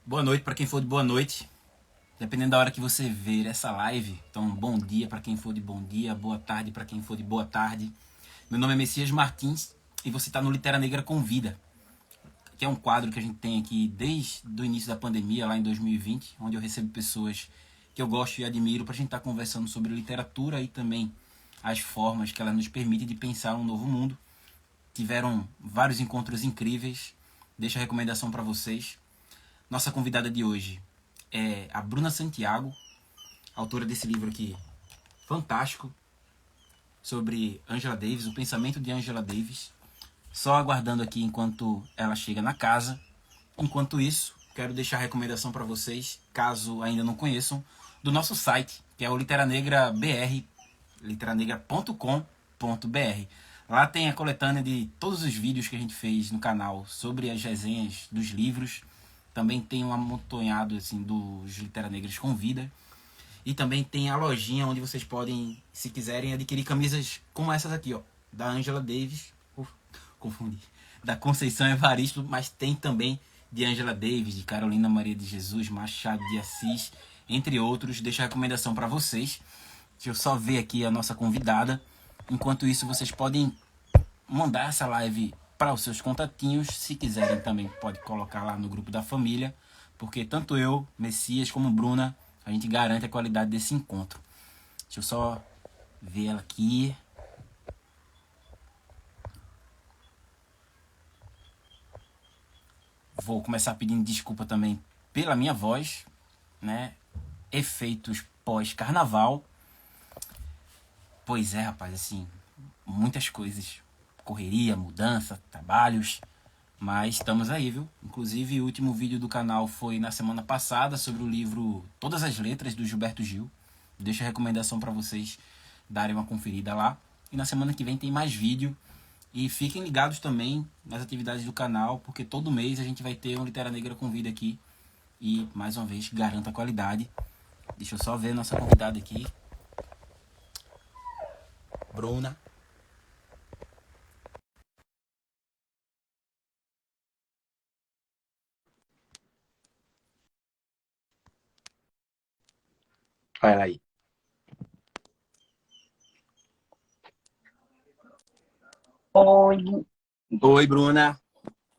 Boa noite para quem for de boa noite, dependendo da hora que você ver essa live. Então, bom dia para quem for de bom dia, boa tarde para quem for de boa tarde. Meu nome é Messias Martins e você está no Litera Negra Convida, que é um quadro que a gente tem aqui desde o início da pandemia, lá em 2020, onde eu recebo pessoas que eu gosto e admiro para a gente estar conversando sobre literatura e também as formas que ela nos permite de pensar um novo mundo. Tiveram vários encontros incríveis. Deixo a recomendação para vocês. Nossa convidada de hoje é a Bruna Santiago, autora desse livro aqui fantástico sobre Angela Davis, o pensamento de Angela Davis. Só aguardando aqui enquanto ela chega na casa. Enquanto isso, quero deixar a recomendação para vocês, caso ainda não conheçam, do nosso site, que é o Literanegra BR, literanegra.com.br. Lá tem a coletânea de todos os vídeos que a gente fez no canal sobre as resenhas dos livros. Também tem um amontonhado assim, dos Litera Negras Convida. E também tem a lojinha onde vocês podem, se quiserem, adquirir camisas como essas aqui, ó, da Angela Davis. Confundi. Da Conceição Evaristo, mas tem também de Angela Davis, de Carolina Maria de Jesus, Machado de Assis, entre outros. Deixo a recomendação para vocês. Deixa eu só ver aqui a nossa convidada. Enquanto isso, vocês podem mandar essa live para os seus contatinhos. Se quiserem também pode colocar lá no grupo da família, porque tanto eu, Messias, como Bruna, a gente garante a qualidade desse encontro. Deixa eu só ver ela aqui. Vou começar pedindo desculpa também pela minha voz, né? Efeitos pós-carnaval. Pois é, rapaz, assim, muitas coisas. Correria, mudança, trabalhos. Mas estamos aí, viu? Inclusive, o último vídeo do canal foi na semana passada sobre o livro Todas as Letras, do Gilberto Gil. Deixo a recomendação para vocês darem uma conferida lá. E na semana que vem tem mais vídeo. E fiquem ligados também nas atividades do canal, porque todo mês a gente vai ter um Litera Negra Convida aqui. E, mais uma vez, garanta a qualidade. Deixa eu só ver a nossa convidada aqui. Bruna. Olha ela aí. Oi, Oi, Bruna.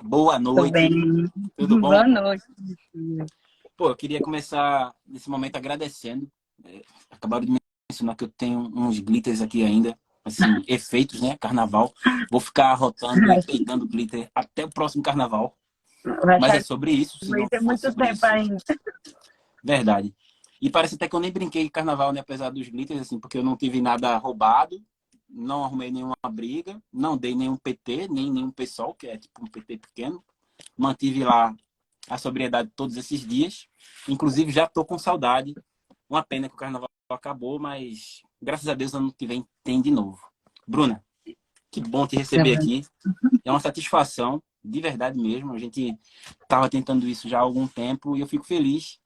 Boa tudo noite. bem? Tudo bom? Boa noite. Pô, eu queria começar nesse momento agradecendo. Acabaram de me mencionar que eu tenho uns glitters aqui ainda, assim, efeitos, né? Carnaval. Vou ficar rotando e peidando glitter até o próximo carnaval. Vai Mas é achar que sobre isso, se vai não ter fosse muito sobre tempo isso, ainda. verdade. E parece até que eu nem brinquei de carnaval, né? Apesar dos glitters, assim, porque eu não tive nada roubado, não arrumei nenhuma briga, não dei nenhum PT, nem nenhum PSOL, que é tipo um PT pequeno. Mantive lá a sobriedade todos esses dias. Inclusive, já tô com saudade. Uma pena que o carnaval acabou, mas graças a Deus ano que vem tem de novo. Bruna, que bom te receber aqui. É uma satisfação, de verdade mesmo. A gente estava tentando isso já há algum tempo e eu fico feliz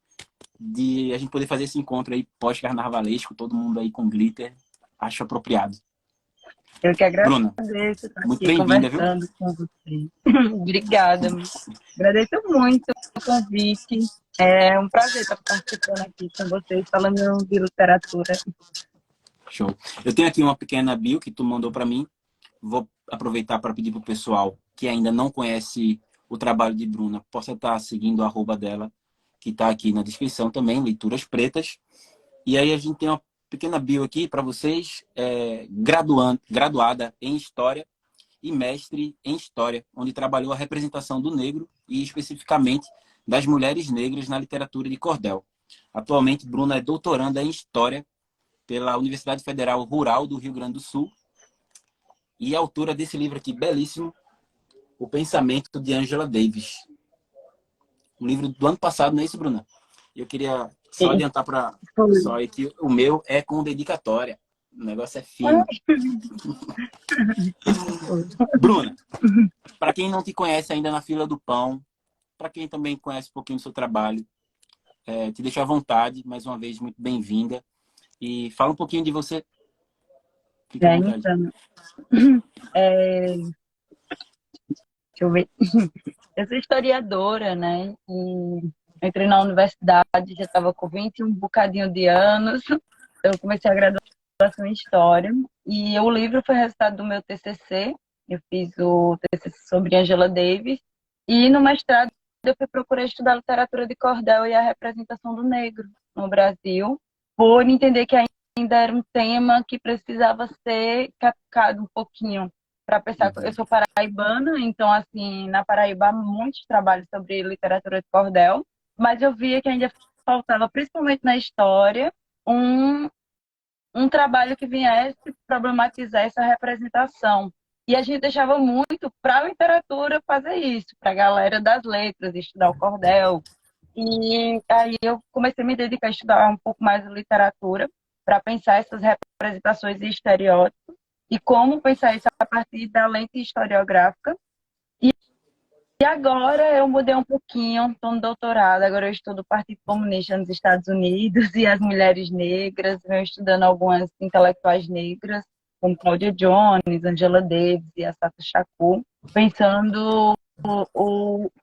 de a gente poder fazer esse encontro aí pós-carnavalesco, todo mundo aí com glitter. Acho apropriado. Eu que Bruna, agradeço estar muito aqui bem-vinda, viu? conversando com você. Obrigada. Agradeço muito o convite. É um prazer estar participando aqui com vocês, falando de literatura. Show. Eu tenho aqui uma pequena bio que tu mandou para mim. Vou aproveitar para pedir para o pessoal que ainda não conhece o trabalho de Bruna, possa estar seguindo o arroba dela, que está aqui na descrição também, Leituras Pretas. E aí a gente tem uma pequena bio aqui para vocês, graduada em História e mestre em História, onde trabalhou a representação do negro e especificamente das mulheres negras na literatura de cordel. Atualmente, Bruna é doutoranda em História pela Universidade Federal Rural do Rio Grande do Sul e autora desse livro aqui, belíssimo, O Pensamento de Angela Davis. Um livro do ano passado, não é isso, Bruna? Eu queria só E adiantar para o foi. pessoal aí que o meu é com dedicatória. O negócio é fino. Bruna, para quem não te conhece ainda na fila do pão, para quem também conhece um pouquinho do seu trabalho, te deixo à vontade, mais uma vez, muito bem-vinda. E fala um pouquinho de você. Fique à vontade. Então, deixa eu ver. Eu sou historiadora, né? entrei na universidade, já estava com 20 e um bocadinho de anos. Eu comecei a graduação em História. E o livro foi resultado do meu TCC. Eu fiz o TCC sobre Angela Davis. E no mestrado eu fui procurar estudar literatura de cordel e a representação do negro no Brasil, por entender que ainda era um tema que precisava ser captado um pouquinho para pensar. Eu sou paraibana, então, assim, na Paraíba há muitos trabalhos sobre literatura de cordel, mas eu via que ainda faltava, principalmente na história, um, um trabalho que viesse problematizar essa representação. E a gente deixava muito para a literatura fazer isso, para a galera das letras, estudar o cordel. E aí eu comecei a me dedicar a estudar um pouco mais de literatura, para pensar essas representações e estereótipos, e como pensar isso a partir da lente historiográfica. E agora eu mudei um pouquinho, estou no doutorado, agora eu estudo o Partido Comunista nos Estados Unidos e as mulheres negras, venho estudando algumas intelectuais negras, como Cláudia Jones, Angela Davis e Assata Shakur, pensando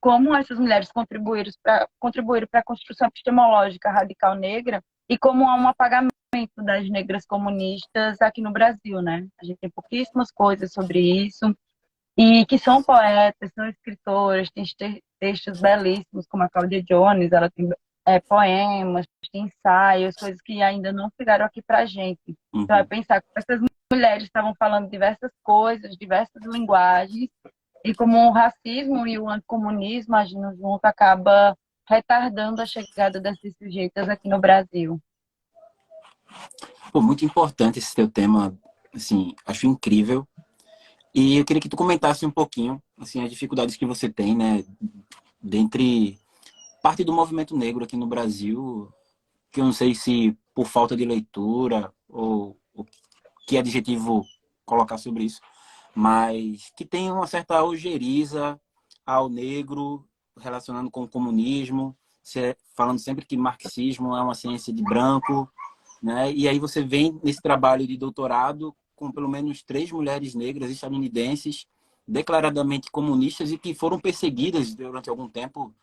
como essas mulheres contribuíram para a construção epistemológica radical negra e como há um apagamento das negras comunistas aqui no Brasil, né? A gente tem pouquíssimas coisas sobre isso, e que são poetas, são escritoras, tem textos belíssimos, como a Cláudia Jones, ela tem poemas, tem ensaios, coisas que ainda não chegaram aqui pra gente. Então, é pensar que essas mulheres estavam falando diversas coisas, diversas linguagens, e como o racismo e o anticomunismo agindo junto acaba retardando a chegada dessas sujeitas aqui no Brasil. Pô, muito importante esse teu tema, assim, acho incrível. E eu queria que tu comentasse um pouquinho, assim, as dificuldades que você tem, né, dentre parte do movimento negro aqui no Brasil, que eu não sei se por falta de leitura ou que adjetivo colocar sobre isso, mas que tem uma certa ojeriza ao negro relacionando com o comunismo, falando sempre que marxismo é uma ciência de branco, né? E aí você vem nesse trabalho de doutorado com pelo menos 3 mulheres negras estadunidenses declaradamente comunistas e que foram perseguidas durante algum tempo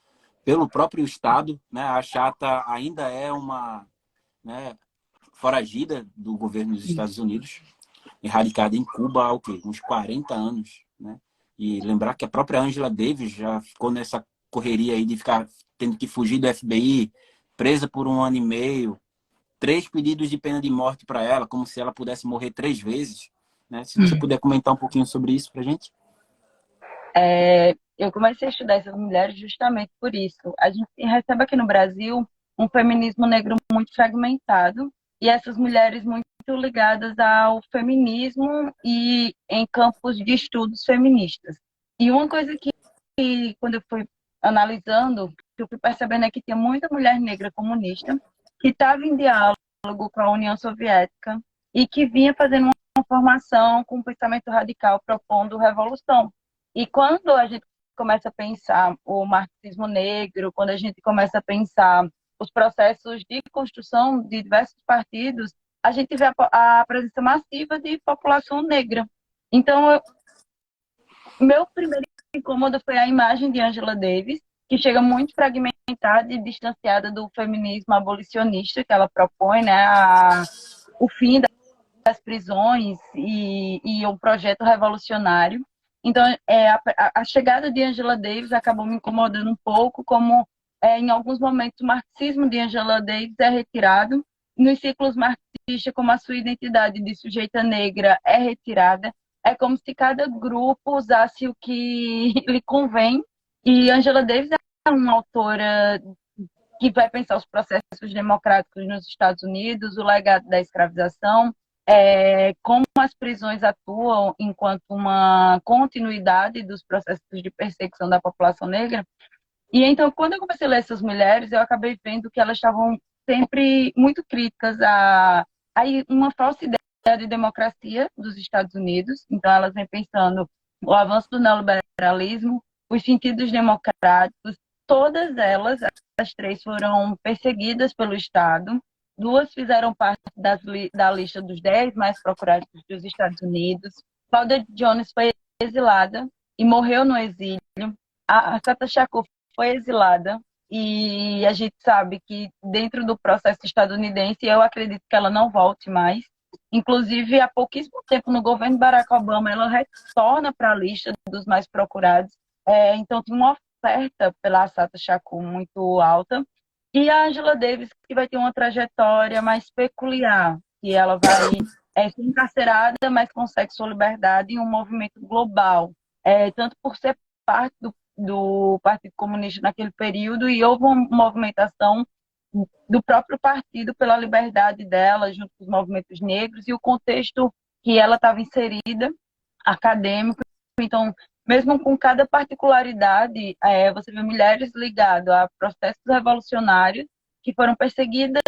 pelo próprio Estado, né? A Chata ainda é uma, né, foragida do governo dos Estados Unidos, erradicada em Cuba há o quê? Uns 40 anos, né? E lembrar que a própria Angela Davis já ficou nessa correria aí de ficar tendo que fugir do FBI, presa por 1 ano e meio, 3 pedidos de pena de morte para ela, como se ela pudesse morrer 3 vezes, né? Se você puder comentar um pouquinho sobre isso para a gente. Eu comecei a estudar essas mulheres justamente por isso. A gente recebe aqui no Brasil um feminismo negro muito fragmentado e essas mulheres muito ligadas ao feminismo e em campos de estudos feministas. E uma coisa que quando eu fui analisando, que eu fui percebendo é que tinha muita mulher negra comunista que estava em diálogo com a União Soviética e que vinha fazendo uma formação com um pensamento radical propondo revolução. E quando a gente começa a pensar o marxismo negro, quando a gente começa a pensar os processos de construção de diversos partidos, a gente vê a presença massiva de população negra. Então, meu primeiro incômodo foi a imagem de Angela Davis, que chega muito fragmentada e distanciada do feminismo abolicionista que ela propõe, né, o fim das prisões e um projeto revolucionário. Então, a chegada de Angela Davis acabou me incomodando um pouco, como em alguns momentos o marxismo de Angela Davis é retirado, nos ciclos marxistas, como a sua identidade de sujeita negra é retirada, é como se cada grupo usasse o que lhe convém, e Angela Davis é uma autora que vai pensar os processos democráticos nos Estados Unidos, o legado da escravização, como as prisões atuam enquanto uma continuidade dos processos de perseguição da população negra. E então, quando eu comecei a ler essas mulheres, eu acabei vendo que elas estavam sempre muito críticas a uma falsa ideia de democracia dos Estados Unidos. Então, elas vêm pensando o avanço do neoliberalismo, os sentidos democráticos, todas elas, as 3, foram perseguidas pelo Estado. 2 fizeram parte da lista dos 10 mais procurados dos Estados Unidos. Cláudia Jones foi exilada e morreu no exílio. A Assata Shakur foi exilada e a gente sabe que dentro do processo estadunidense, eu acredito que ela não volte mais. Inclusive, há pouquíssimo tempo, no governo Barack Obama, ela retorna para a lista dos mais procurados. Então, tem uma oferta pela Assata Shakur muito alta. E a Angela Davis, que vai ter uma trajetória mais peculiar, que ela vai ser encarcerada, mas consegue sua liberdade em um movimento global. Tanto por ser parte do Partido Comunista naquele período, e houve uma movimentação do próprio partido pela liberdade dela, junto com os movimentos negros, e o contexto que ela estava inserida, acadêmico. Então, mesmo com cada particularidade, você vê mulheres ligadas a processos revolucionários que foram perseguidas,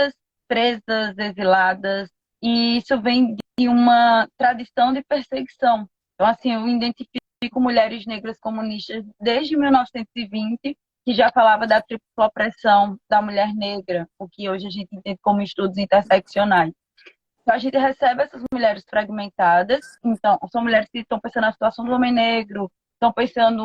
presas, exiladas, e isso vem de uma tradição de perseguição. Então, assim, eu identifico mulheres negras comunistas desde 1920, que já falava da tripla opressão da mulher negra, o que hoje a gente entende como estudos interseccionais. Então, a gente recebe essas mulheres fragmentadas, então, são mulheres que estão pensando na situação do homem negro, estão pensando,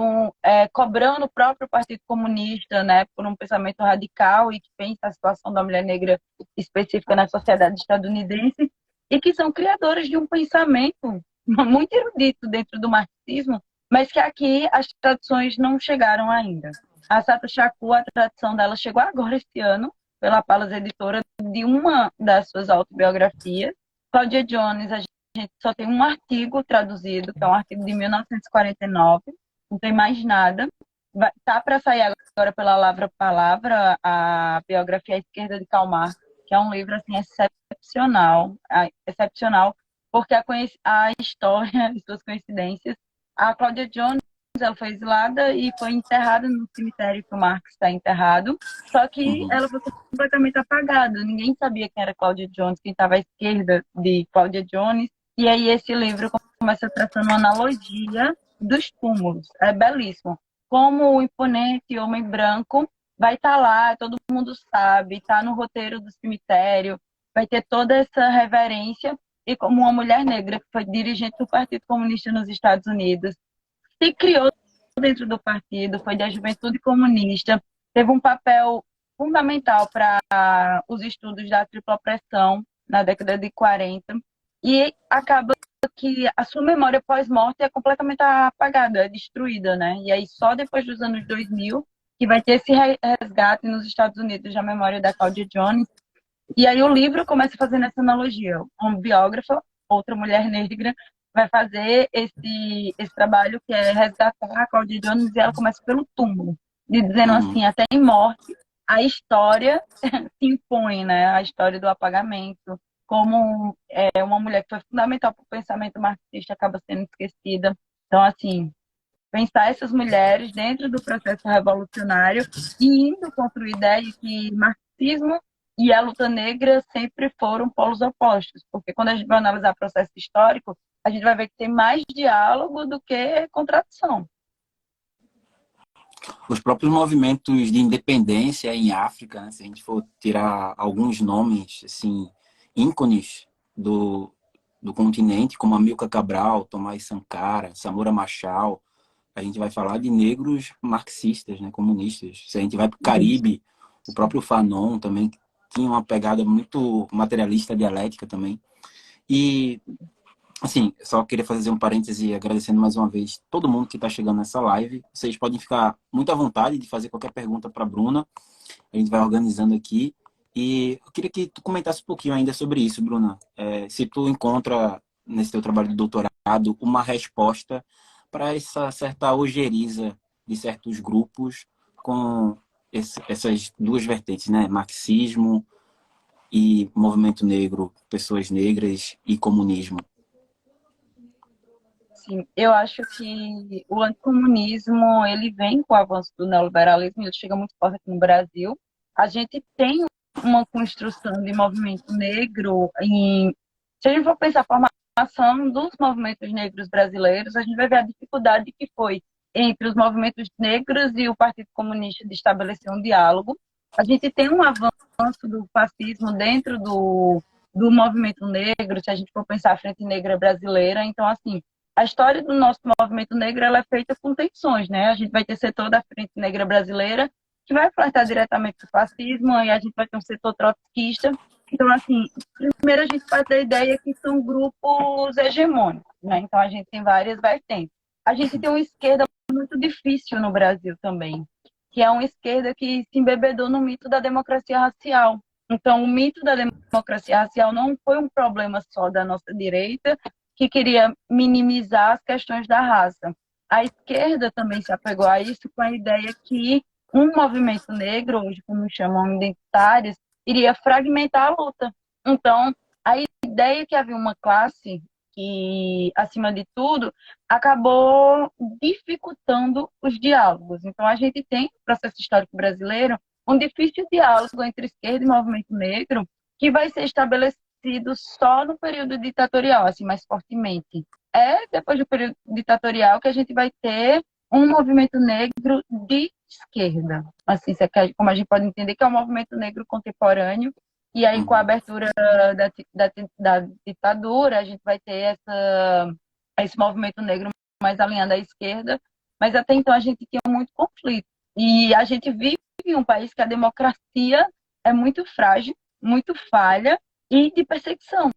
cobrando o próprio Partido Comunista, né, por um pensamento radical e que pensa a situação da mulher negra específica na sociedade estadunidense, e que são criadoras de um pensamento muito erudito dentro do marxismo, mas que aqui as traduções não chegaram ainda. A Assata Shakur, a tradução dela chegou agora esse ano, pela Palas Editora, de uma das suas autobiografias. Cláudia Jones, a gente só tem um artigo traduzido, que é um artigo de 1949, não tem mais nada. Tá para sair agora pela Lavra Palavra a biografia à esquerda de Karl Marx, que é um livro assim excepcional, porque a história e suas coincidências. A Cláudia Jones, ela foi exilada e foi enterrada no cemitério que o Marx está enterrado, só que Uhum. ela foi completamente apagada. Ninguém sabia quem era Cláudia Jones, quem estava à esquerda de Cláudia Jones. E aí esse livro começa traçando uma analogia dos túmulos. É belíssimo. Como o imponente homem branco vai estar lá, todo mundo sabe, está no roteiro do cemitério, vai ter toda essa reverência, e como uma mulher negra que foi dirigente do Partido Comunista nos Estados Unidos, se criou dentro do partido, foi da Juventude Comunista, teve um papel fundamental para os estudos da tripla opressão na década de 40, e acaba que a sua memória pós-morte é completamente apagada, é destruída, né? E aí só depois dos anos 2000 que vai ter esse resgate nos Estados Unidos da memória da Cláudia Jones. E aí o livro começa fazendo essa analogia. Uma biógrafa, outra mulher negra, vai fazer esse trabalho que é resgatar a Cláudia Jones, e ela começa pelo túmulo, dizendo Uhum. assim, até em morte, a história se impõe, né? A história do apagamento, como uma mulher que foi fundamental para o pensamento marxista acaba sendo esquecida. Então, assim, pensar essas mulheres dentro do processo revolucionário e indo construir ideia de que marxismo e a luta negra sempre foram polos opostos, porque quando a gente vai analisar o processo histórico, a gente vai ver que tem mais diálogo do que contradição. Os próprios movimentos de independência em África, né, se a gente for tirar alguns nomes, assim, ícones do continente, como Amilcar Cabral, Tomás Sankara, Samora Machel, a gente vai falar de negros marxistas, né, comunistas. Se a gente vai para o Caribe, o próprio Fanon também tinha uma pegada muito materialista, dialética também. E, assim, só queria fazer um parêntese agradecendo mais uma vez todo mundo que está chegando nessa live. Vocês podem ficar muito à vontade de fazer qualquer pergunta para a Bruna. A gente vai organizando aqui. E eu queria que tu comentasse um pouquinho ainda sobre isso, Bruna. Se tu encontra nesse teu trabalho de doutorado uma resposta para essa certa ojeriza de certos grupos com essas duas vertentes, né? Marxismo e movimento negro, pessoas negras e comunismo. Sim, eu acho que o anticomunismo, ele vem com o avanço do neoliberalismo, ele chega muito forte aqui no Brasil. A gente tem uma construção de movimento negro se a gente for pensar a formação dos movimentos negros brasileiros, a gente vai ver a dificuldade que foi entre os movimentos negros e o Partido Comunista de estabelecer um diálogo. A gente tem um avanço do fascismo dentro do movimento negro, se a gente for pensar a Frente Negra Brasileira. Então, assim, a história do nosso movimento negro ela é feita com tensões, né? A gente vai ter setor da Frente Negra Brasileira que vai flertar diretamente com o fascismo, e a gente vai ter um setor trotskista. Então, assim, primeiro a gente parte da ideia que são grupos hegemônicos, né? Então, a gente tem várias vertentes. A gente tem uma esquerda muito difícil no Brasil também, que é uma esquerda que se embebedou no mito da democracia racial. Então, o mito da democracia racial não foi um problema só da nossa direita, que queria minimizar as questões da raça. A esquerda também se apegou a isso com a ideia que um movimento negro, hoje como chamam identitários, iria fragmentar a luta. Então, a ideia que havia uma classe que, acima de tudo, acabou dificultando os diálogos. Então, a gente tem, no processo histórico brasileiro, um difícil diálogo entre esquerda e movimento negro, que vai ser estabelecido só no período ditatorial, assim, mais fortemente. É depois do período ditatorial que a gente vai ter um movimento negro de esquerda. Assim, como a gente pode entender que é um movimento negro contemporâneo, e aí com a abertura da ditadura, a gente vai ter esse movimento negro mais alinhado à esquerda, mas até então a gente tinha muito conflito. E a gente vive em um país que a democracia é muito frágil, muito falha e de perseguição.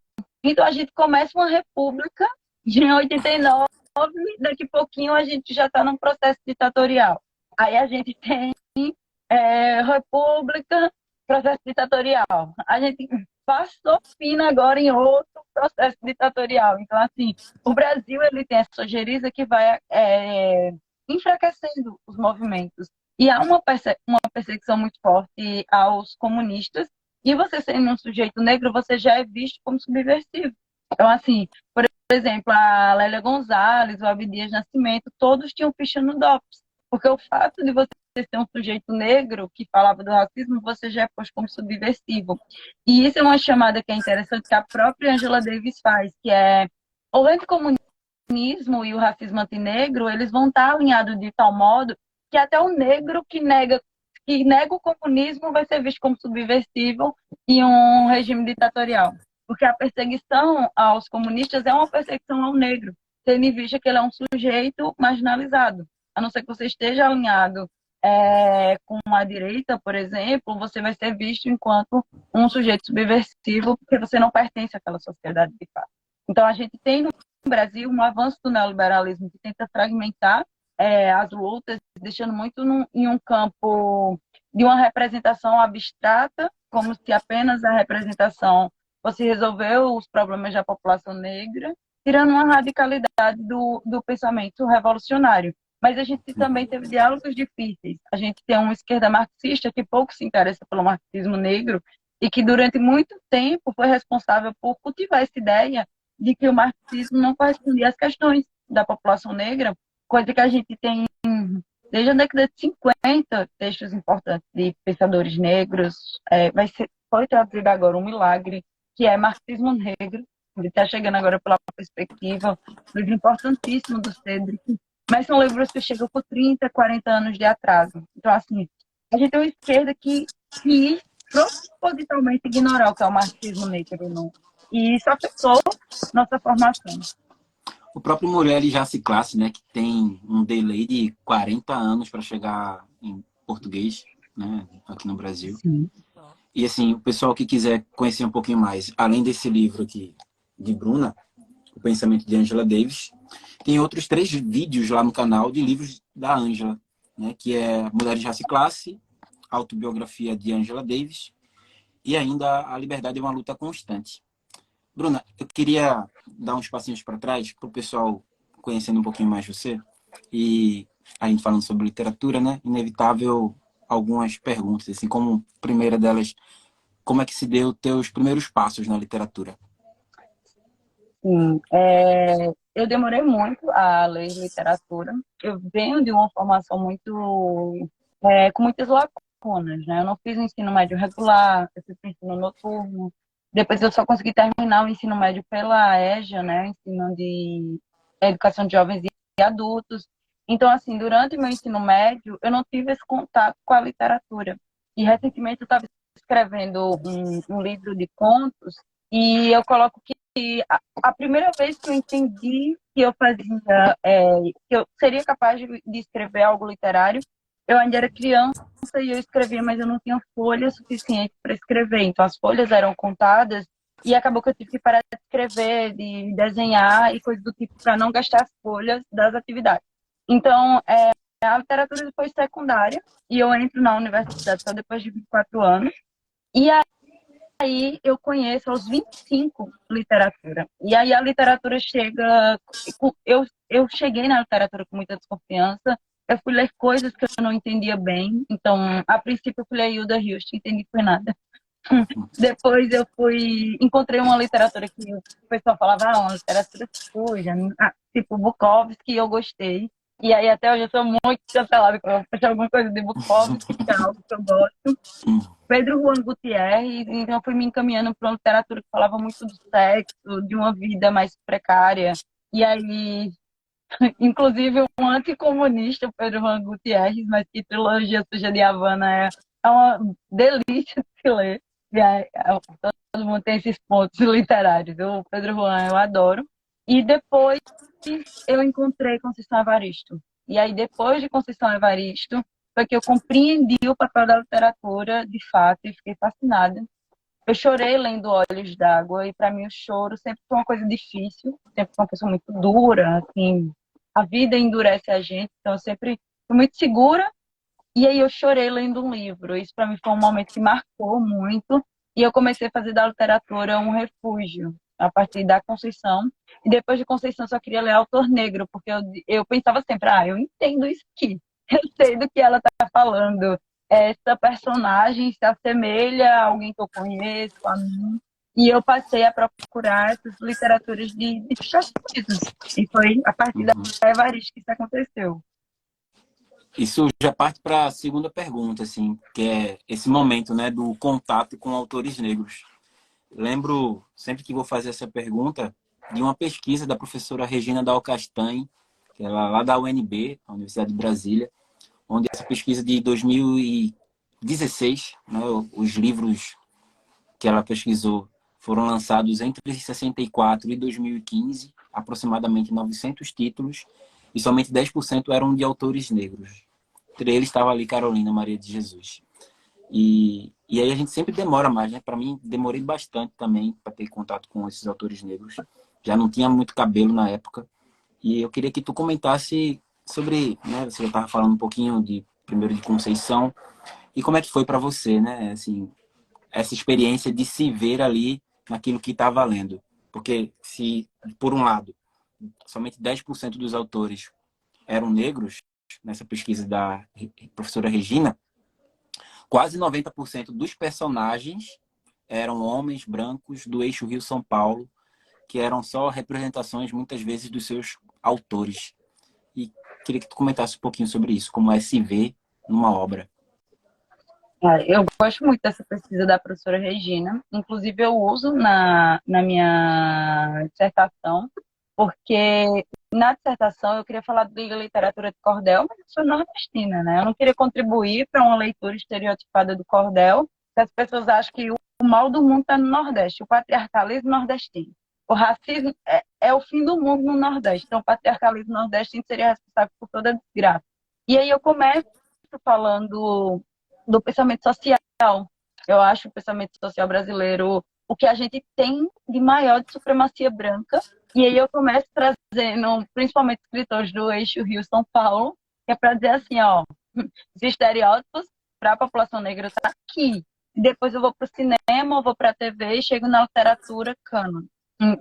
Então a gente começa uma república em 89, daqui a pouquinho a gente já está num processo ditatorial. Aí a gente tem república, processo ditatorial. A gente passou fino agora em outro processo ditatorial. Então, assim, o Brasil ele tem essa ojeriza que vai enfraquecendo os movimentos. E há uma perseguição muito forte aos comunistas, e você sendo um sujeito negro, você já é visto como subversivo. Então, assim, por exemplo, a Lélia Gonzalez, o Abdias Nascimento, todos tinham ficha no DOPS. Porque o fato de você ser um sujeito negro que falava do racismo, você já é posto como subversivo. E isso é uma chamada que é interessante, que a própria Angela Davis faz, que é o anticomunismo e o racismo antinegro, eles vão estar alinhados de tal modo que até o negro que nega o comunismo vai ser visto como subversivo em um regime ditatorial. Porque a perseguição aos comunistas é uma perseguição ao negro, tendo em vista que ele é um sujeito marginalizado. A não ser que você esteja alinhado com a direita, por exemplo, você vai ser visto enquanto um sujeito subversivo, porque você não pertence àquela sociedade de fato. Então, a gente tem no Brasil um avanço do neoliberalismo que tenta fragmentar as lutas, deixando muito em um campo de uma representação abstrata, como se apenas a representação fosse resolver os problemas da população negra, tirando uma radicalidade do pensamento revolucionário. Mas a gente também teve diálogos difíceis. A gente tem uma esquerda marxista que pouco se interessa pelo marxismo negro e que durante muito tempo foi responsável por cultivar essa ideia de que o marxismo não correspondia às questões da população negra, coisa que a gente tem desde a década de 50, textos importantes de pensadores negros. Foi traduzido agora Um Milagre, que é Marxismo Negro. Ele está chegando agora pela perspectiva, um livro importantíssimo do Cedric, mas são livros que chegam por 30, 40 anos de atraso. Então, assim, a gente tem uma esquerda que quis propositalmente ignorar o que é o marxismo negro, não? E isso afetou nossa formação. O próprio Morelli Jace Classe, né, que tem um delay de 40 anos para chegar em português, né, aqui no Brasil. Sim. E assim, o pessoal que quiser conhecer um pouquinho mais, além desse livro aqui de Bruna, O Pensamento de Angela Davis, tem outros 3 vídeos lá no canal de livros da Angela, né, que é Mulheres de Raça e Classe, Autobiografia de Angela Davis e ainda A Liberdade é uma Luta Constante. Bruna, eu queria dar uns passinhos para trás para o pessoal conhecendo um pouquinho mais você e a gente falando sobre literatura, né? Inevitável algumas perguntas, assim como a primeira delas, como é que se deu os teus primeiros passos na literatura? Sim, eu demorei muito a ler literatura. Eu venho de uma formação com muitas lacunas, né? Eu não fiz o ensino médio regular, eu fiz o ensino noturno. Depois eu só consegui terminar o ensino médio pela EJA, né? Ensino de Educação de Jovens e Adultos. Então, assim, durante o meu ensino médio, eu não tive esse contato com a literatura. E recentemente eu estava escrevendo um livro de contos e eu coloco que a primeira vez que eu entendi que eu fazia, que eu seria capaz de escrever algo literário, eu ainda era criança criança e eu escrevia, mas eu não tinha folha suficiente para escrever. Então, as folhas eram contadas e acabou que eu tive que parar de escrever, de desenhar e coisas do tipo para não gastar as folhas das atividades. Então, a literatura depois secundária e eu entro na universidade só depois de 24 anos. E aí eu conheço aos 25 literatura. E aí a literatura chega. Eu cheguei na literatura com muita desconfiança. Eu fui ler coisas que eu não entendia bem. Então, a princípio, eu fui ler Hilda Hilst, não entendi foi nada. Depois eu encontrei uma literatura que o pessoal falava, uma literatura suja, tipo Bukowski, eu gostei. E aí até hoje eu sou muito cancelada quando eu puxo alguma coisa de Bukowski, que é algo que eu gosto. Pedro Juan Gutierrez, então eu fui me encaminhando para uma literatura que falava muito do sexo, de uma vida mais precária. E aí, inclusive, um anticomunista, Pedro Juan Gutierrez, mas que Trilogia Suja de Havana é uma delícia de se ler. E aí, todo mundo tem esses pontos literários. O Pedro Juan eu adoro. E depois eu encontrei Conceição Evaristo. E aí, depois de Conceição Evaristo, foi que eu compreendi o papel da literatura, de fato, e fiquei fascinada. Eu chorei lendo Olhos d'Água, e para mim o choro sempre foi uma coisa difícil, sempre foi uma pessoa muito dura, assim, a vida endurece a gente, então eu sempre fui muito segura, e aí eu chorei lendo um livro. Isso para mim foi um momento que marcou muito, e eu comecei a fazer da literatura um refúgio, a partir da Conceição. E depois de Conceição eu só queria ler autor negro, porque eu pensava sempre, eu entendo isso aqui, eu sei do que ela está falando. Essa personagem se assemelha a alguém que eu conheço, a mim. E eu passei a procurar essas literaturas de feminismo. E foi a partir da Uhum. Evaristo que isso aconteceu. Isso já parte para a segunda pergunta, assim, que é esse momento, né, do contato com autores negros. Lembro, sempre que vou fazer essa pergunta, de uma pesquisa da professora Regina Dal Castanho, que é lá da UNB, a Universidade de Brasília, onde essa pesquisa de 2016, né, os livros que ela pesquisou foram lançados entre 64 e 2015, aproximadamente 900 títulos, e somente 10% eram de autores negros. Entre eles estava ali Carolina Maria de Jesus. E aí a gente sempre demora mais, né? Para mim, demorei bastante também para ter contato com esses autores negros. Já não tinha muito cabelo na época. E eu queria que tu comentasse sobre, né? Você já estava falando um pouquinho primeiro de Conceição, e como é que foi para você, né? Assim, essa experiência de se ver ali naquilo que está valendo. Porque se, por um lado, somente 10% dos autores eram negros, nessa pesquisa da professora Regina, quase 90% dos personagens eram homens brancos do eixo Rio-São Paulo, que eram só representações, muitas vezes, dos seus autores. E queria que tu comentasse um pouquinho sobre isso, como é se ver numa obra. Eu gosto muito dessa pesquisa da professora Regina. Inclusive, eu uso na minha dissertação, porque na dissertação eu queria falar de literatura de cordel, mas eu sou nordestina, né? Eu não queria contribuir para uma leitura estereotipada do cordel, que as pessoas acham que o mal do mundo está no Nordeste, o patriarcalismo nordestino. O racismo é o fim do mundo no Nordeste, então o patriarcalismo nordestino seria responsável por toda a desgraça. E aí eu começo falando do pensamento social. Eu acho o pensamento social brasileiro o que a gente tem de maior de supremacia branca. E aí eu começo trazendo, principalmente escritores do eixo Rio-São Paulo, que é para dizer assim, ó, os estereótipos para a população negra tá aqui. Depois eu vou para o cinema, eu vou para a TV e chego na literatura canon.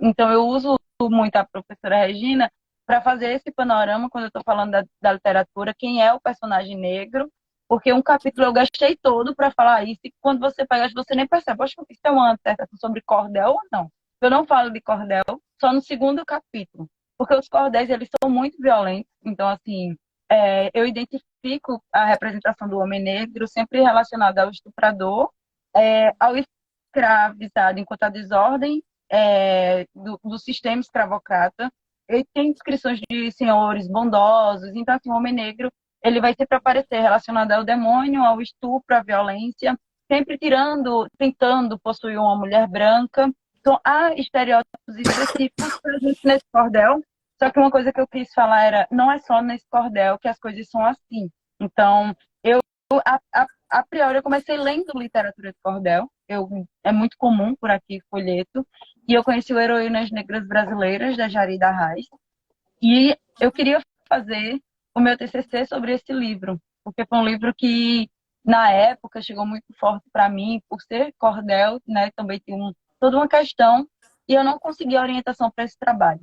Então eu uso muito a professora Regina para fazer esse panorama quando eu estou falando da literatura, quem é o personagem negro, porque um capítulo eu gastei todo para falar isso, e quando você pega, você nem percebe. Acho que isso é uma dissertação sobre cordel ou não. Eu não falo de cordel só no segundo capítulo, porque os cordéis, eles são muito violentos. Então, assim, eu identifico a representação do homem negro sempre relacionada ao estuprador, ao escravizado enquanto a desordem do sistema escravocrata. Ele tem descrições de senhores bondosos. Então, assim, o homem negro ele vai sempre aparecer relacionado ao demônio, ao estupro, à violência, sempre tentando possuir uma mulher branca. Então, há estereótipos específicos para a gente nesse cordel. Só que uma coisa que eu quis falar era, não é só nesse cordel que as coisas são assim. Então, eu a priori, eu comecei lendo literatura de cordel. É muito comum por aqui, folheto. E eu conheci o Heroínas Negras Brasileiras, da Jarida Arraes. E eu queria fazer o meu TCC sobre esse livro, porque foi um livro que, na época, chegou muito forte para mim, por ser cordel, né? Também tinha toda uma questão, e eu não consegui orientação para esse trabalho.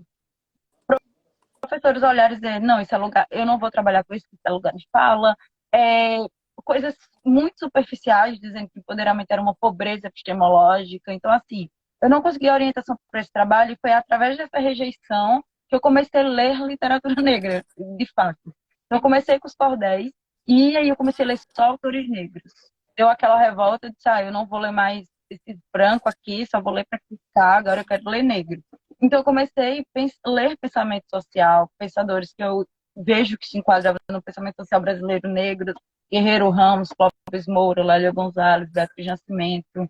Professores olharam e dizer, não, isso é lugar, eu não vou trabalhar com isso, isso é lugar de fala, é, coisas muito superficiais, dizendo que empoderamento era uma pobreza epistemológica. Então, assim, eu não consegui orientação para esse trabalho e foi através dessa rejeição que eu comecei a ler literatura negra, de fato. Então, eu comecei com os cordéis e aí eu comecei a ler só autores negros. Deu aquela revolta, eu disse, eu não vou ler mais esse branco aqui, só vou ler para criticar, agora eu quero ler negro. Então, eu comecei a ler pensamento social, pensadores que eu vejo que se enquadravam no pensamento social brasileiro negro, Guerreiro Ramos, Clóvis Moura, Lélia Gonzalez, Beatriz Nascimento.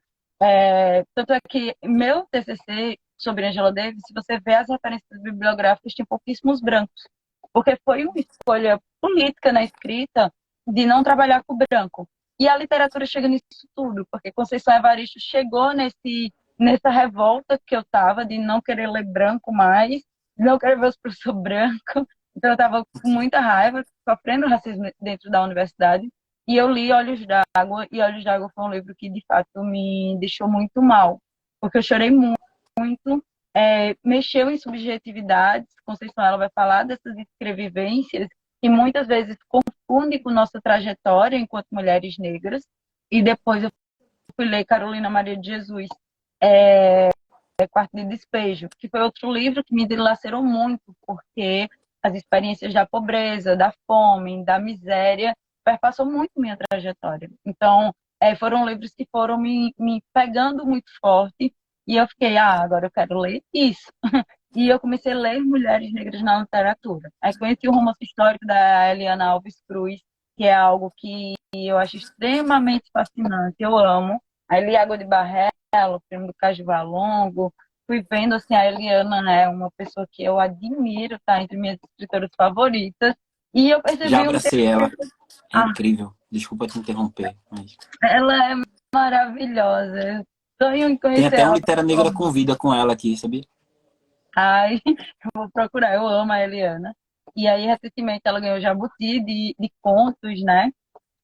Tanto é que meu TCC sobre Angela Davis, se você vê as referências bibliográficas, tem pouquíssimos brancos, porque foi uma escolha política na escrita de não trabalhar com branco. E a literatura chega nisso tudo, porque Conceição Evaristo chegou nessa revolta que eu estava de não querer ler branco mais, de não querer ver os professores brancos. Então eu estava com muita raiva, sofrendo racismo dentro da universidade. E eu li Olhos d'Água, e Olhos d'Água foi um livro que, de fato, me deixou muito mal, porque eu chorei muito, mexeu em subjetividades. Conceição, ela vai falar dessas escrevivências que muitas vezes confundem com nossa trajetória enquanto mulheres negras. E depois eu fui ler Carolina Maria de Jesus, Quarto de Despejo, que foi outro livro que me dilacerou muito, porque as experiências da pobreza, da fome, da miséria, perpassou muito minha trajetória. Então, foram livros que foram me pegando muito forte, e eu fiquei, agora eu quero ler isso. E eu comecei a ler mulheres negras na literatura. Aí conheci o romance histórico da Eliana Alves Cruz, que é algo que eu acho extremamente fascinante, eu amo. Aí li Água de Barrela, o filme do Caju Valongo. Fui vendo, assim, a Eliana é uma pessoa que eu admiro, tá entre minhas escritoras favoritas. E eu Já percebi um abracei ela. É Ah, incrível. Desculpa te interromper, mas... ela é maravilhosa. Eu sonho em Tem conhecer até um ela Litera Negra com pessoalmente. vida com ela aqui, sabia? Ai, eu vou procurar. Eu amo a Eliana. E aí, recentemente, ela ganhou Jabuti de contos, né?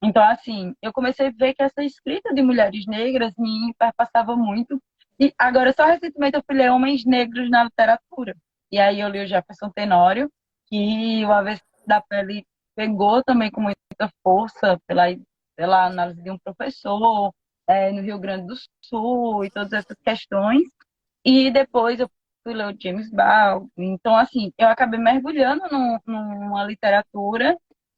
Então, assim, eu comecei a ver que essa escrita de mulheres negras me perpassava muito. E agora, só recentemente, eu fui ler Homens Negros na Literatura. E aí eu li o Jefferson Tenório, que o Avesso da Pele pegou também com muita força pela análise de um professor no Rio Grande do Sul e todas essas questões. E depois eu fui ler o James Baldwin. Então, assim, eu acabei mergulhando numa literatura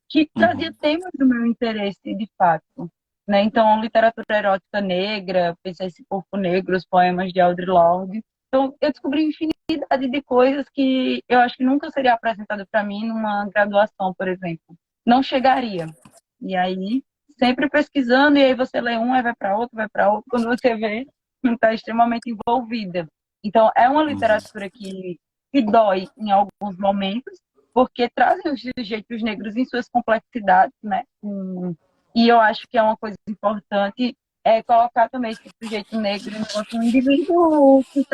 que trazia Uhum. temas do meu interesse, de fato. Né? Então, literatura erótica negra, pensei esse Corpo Negro, os poemas de Audre Lorde. Então, eu descobri infinidade de coisas que eu acho que nunca seria apresentado para mim numa graduação, por exemplo. Não chegaria. E aí, sempre pesquisando, e aí você lê um, aí vai para outro, quando você vê, está extremamente envolvida. Então, é uma Uhum. literatura que dói em alguns momentos, porque trazem os sujeitos negros em suas complexidades, né? E eu acho que é uma coisa importante colocar também esse sujeito negro enquanto um indivíduo que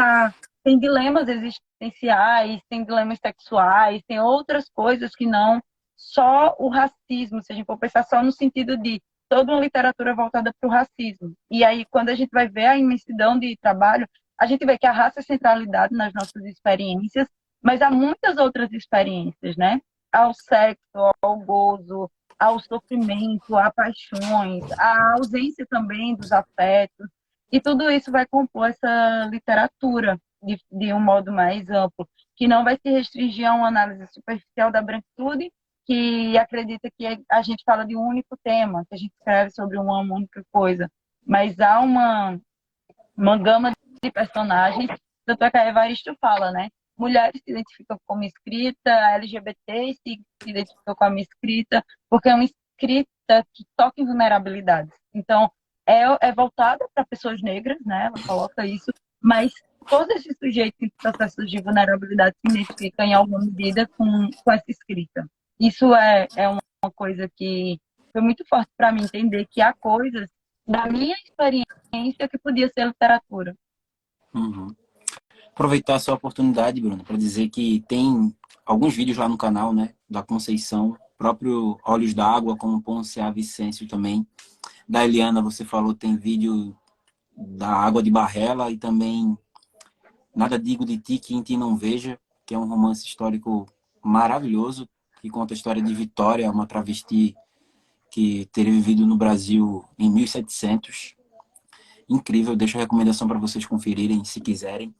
tem dilemas existenciais, tem dilemas sexuais, tem outras coisas que não só o racismo, se a gente for pensar só no sentido de toda uma literatura voltada para o racismo. E aí, quando a gente vai ver a imensidão de trabalho, a gente vê que a raça é centralidade nas nossas experiências, mas há muitas outras experiências, né? Ao sexo, ao gozo, ao sofrimento, a paixões, a ausência também dos afetos, e tudo isso vai compor essa literatura de um modo mais amplo, que não vai se restringir a uma análise superficial da branquitude, que acredita que a gente fala de um único tema, que a gente escreve sobre uma única coisa, mas há uma gama de personagens, tanto é que a Evaristo fala, né? Mulheres se identificam como escrita, LGBT se identificam com a minha escrita, porque é uma escrita que toca em vulnerabilidades. Então, é voltada para pessoas negras, né? Ela coloca isso, mas todos esses sujeitos em processos de vulnerabilidade se identificam em alguma medida com essa escrita. Isso é uma coisa que foi muito forte para mim entender que há coisas da minha experiência que podia ser literatura. Uhum. Aproveitar essa oportunidade, Bruno, para dizer que tem alguns vídeos lá no canal, né, da Conceição, próprio Olhos d'Água, com o Ponce A. Vicêncio também. Da Eliana, você falou, tem vídeo da Água de Barrela e também Nada Digo de Ti que em Ti Não Veja, que é um romance histórico maravilhoso, que conta a história de Vitória, uma travesti que teria vivido no Brasil em 1700. Incrível, deixo a recomendação para vocês conferirem, se quiserem.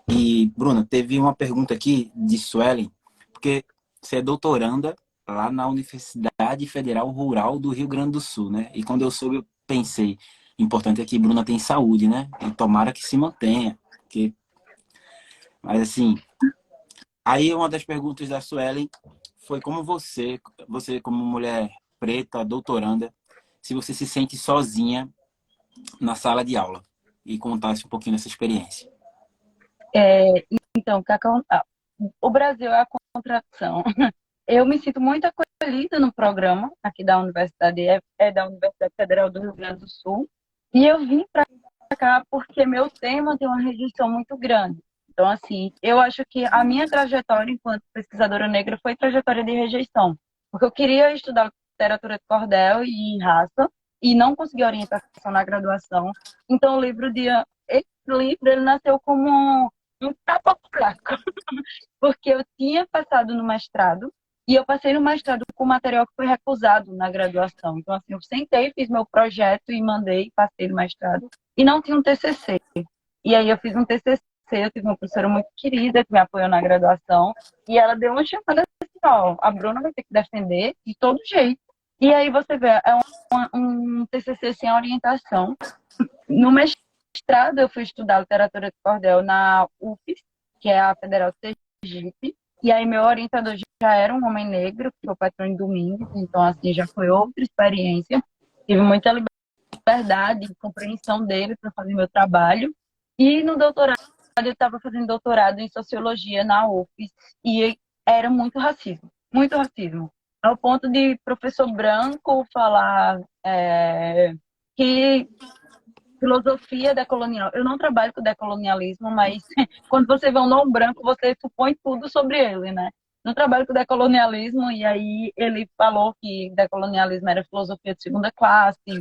E, Bruna, teve uma pergunta aqui de Suelen, porque você é doutoranda lá na Universidade Federal Rural do Rio Grande do Sul, né? E quando eu soube, eu pensei, importante é que Bruna tem saúde, né? E tomara que se mantenha. Porque... Mas, assim, aí uma das perguntas da Suelen foi como você como mulher preta, doutoranda, se você se sente sozinha na sala de aula e contasse um pouquinho dessa experiência. É, então, o Brasil é a contradição. Eu me sinto muito acolhida no programa aqui da Universidade, é da Universidade Federal do Rio Grande do Sul, e eu vim para cá porque meu tema tem uma rejeição muito grande. Então, assim, eu acho que a minha trajetória enquanto pesquisadora negra foi trajetória de rejeição, porque eu queria estudar literatura de cordel e raça, e não consegui orientação na graduação. Então, esse livro ele nasceu como um tapa-buraco, porque eu tinha passado no mestrado, e eu passei no mestrado com material que foi recusado na graduação. Então, assim, eu sentei, fiz meu projeto e mandei, passei no mestrado. E não tinha um TCC. E aí eu fiz um TCC, eu tive uma professora muito querida que me apoiou na graduação. E ela deu uma chamada assim, ó, a Bruna vai ter que defender de todo jeito. E aí você vê, é um TCC sem orientação. No mestrado eu fui estudar literatura de cordel na UFES, que é a Federal de Sergipe. E aí meu orientador já era um homem negro, que foi o Patrônio Domingos, então assim já foi outra experiência. Tive muita liberdade e compreensão dele para fazer meu trabalho. E no doutorado eu estava fazendo doutorado em sociologia na UFES e era muito racismo, muito racismo. Ao ponto de professor branco falar que filosofia decolonial. Eu não trabalho com decolonialismo, mas quando você vê um nome branco, você supõe tudo sobre ele, né? Não trabalho com decolonialismo, e aí ele falou que decolonialismo era filosofia de segunda classe, que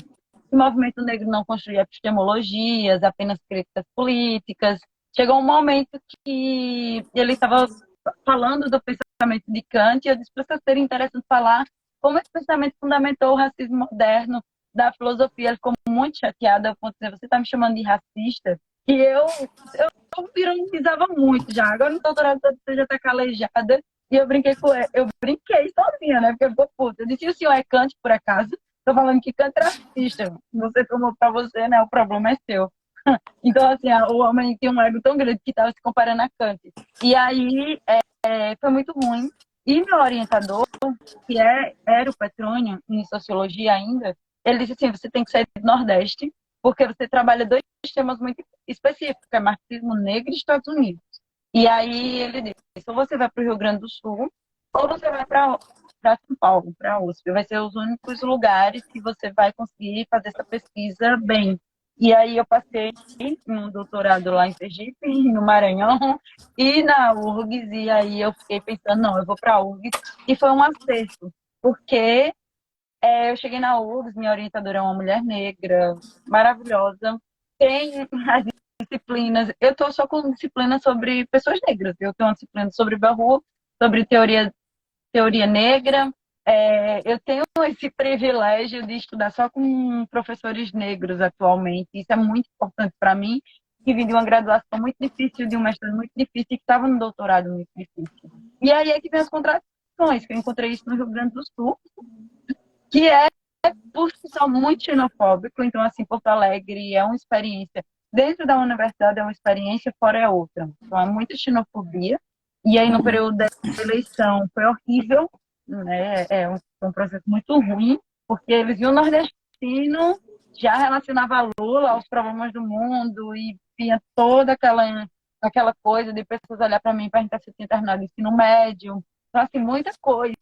o movimento negro não construía epistemologias, apenas críticas políticas. Chegou um momento que ele estava falando do pensamento de Kant, e eu disse para ser interessante falar como esse pensamento fundamentou o racismo moderno da filosofia. Ele ficou muito chateada, ao ponto de dizer, você está me chamando de racista? E eu ironizava muito já. Agora no doutorado você já está calejada. E eu brinquei com ele, eu brinquei sozinha, né? Porque eu ficou puta. Eu disse, e o senhor é Kant, por acaso? Estou falando que Kant é racista. Você tomou para você, né? O problema é seu. Então, assim, o homem tem um ego tão grande que estava se comparando a Kant. E aí foi muito ruim. E meu orientador, que era o Petrônio, em sociologia ainda, ele disse assim, você tem que sair do Nordeste, porque você trabalha dois temas muito específicos, que é marxismo negro e Estados Unidos. E aí ele disse, ou você vai para o Rio Grande do Sul, ou você vai para São Paulo, para a USP. Vai ser os únicos lugares que você vai conseguir fazer essa pesquisa bem. E aí eu passei um doutorado lá em Sergipe, no Maranhão, e na URGS, e aí eu fiquei pensando, não, eu vou para a URGS, e foi um acerto, porque eu cheguei na URGS, minha orientadora é uma mulher negra, maravilhosa, tem as disciplinas, eu estou só com disciplinas sobre pessoas negras, eu tenho uma disciplina sobre Baru, sobre teoria negra. Eu tenho esse privilégio de estudar só com professores negros atualmente. Isso é muito importante para mim, que vim de uma graduação muito difícil, de um mestrado muito difícil e que estava no doutorado muito difícil. E aí é que vem as contradições, que eu encontrei isso no Rio Grande do Sul, que é, por si só, muito xenofóbico. Então, assim, Porto Alegre é uma experiência, dentro da universidade é uma experiência, fora é outra. Então, é muita xenofobia. E aí, no período da eleição, foi horrível, né? Um processo muito ruim, porque eles viam o nordestino, já relacionava Lula aos problemas do mundo, e vinha toda aquela coisa de pessoas olhar para mim e perguntar se eu tinha terminado o ensino médio. Então, assim, muita coisa.